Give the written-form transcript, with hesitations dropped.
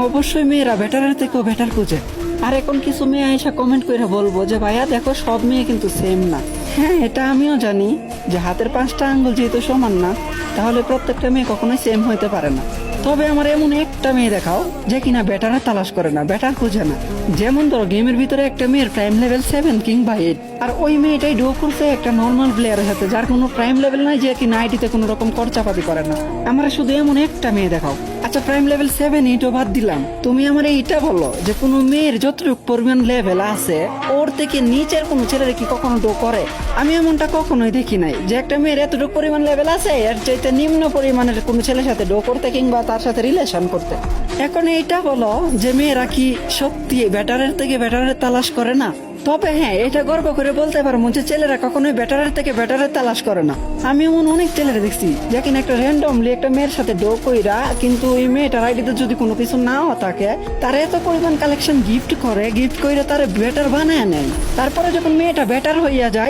অবশ্যই মেয়েরা বেটারের থেকেও বেটার খুঁজে। আর এখন কিছু মেয়ে এসে কমেন্ট করে বলবো যে ভাইয়া দেখো সব মেয়ে কিন্তু সেম না। হ্যাঁ, এটা আমিও জানি যে হাতের 5টা আঙ্গুল যেহেতু সমান না, তাহলে প্রত্যেকটা মেয়ে কখনোই সেম হইতে পারে না। তবে আমার এমন একটা মেয়ে দেখাও যে কিনা বেটারে তালাশ করে না, বেটার খুঁজে না। যেমন ধরো গেমের ভিতরে একটা মেয়ের প্রাইম লেভেল 7 কিংবা 8, আর ওই মেয়েটাই ডো করছে একটা নর্মাল প্লেয়ারের সাথে যার কোনো প্রাইম লেভেল নাই, যে কিনা আইডিতে কোনো রকম খরচাপাতি করে না। আমার শুধু এমন একটা মেয়ে দেখাও। আচ্ছা, প্রাইম লেভেল 7 8ও বাদ দিলাম, তুমি আমার এইটা বলো যে কোনো মেয়ের যতটুকু পরিমাণ লেভেল আছে ওর থেকে নিচের কোনো ছেলেরা কি কখনো ডো করে? আমি এমনটা কখনোই দেখি নাই যে একটা মেয়ের এতটুকু পরিমাণ লেভেল আছে এর চাইতে নিম্ন পরিমাণের কোনো ছেলের সাথে ডো করতে কিংবা তার সাথে রিলেশন করতে। এখন এইটা বলো যে মেয়েরা কি সত্যি বেটারের থেকে বেটারের তালাশ করে না? তবে হ্যাঁ, এটা গর্ব করে বলতে পারবো যে ছেলেরা কখনোই বেটারের থেকে বেটারের তালাশ করে না। আমি এমন অনেক ছেলেরা দেখছি যে কিনা একটা র্যান্ডমলি একটা মেয়ের সাথে ডো কইরা, কিন্তু ওই মেয়েটার আইডিতে যদি কোনো কিছু নাও থাকে, তার এত পরিমাণ কালেকশন গিফট করে, গিফট কইরা তার বেটার বানায় নেয়। তারপরে যখন মেয়েটা বেটার হইয়া যায়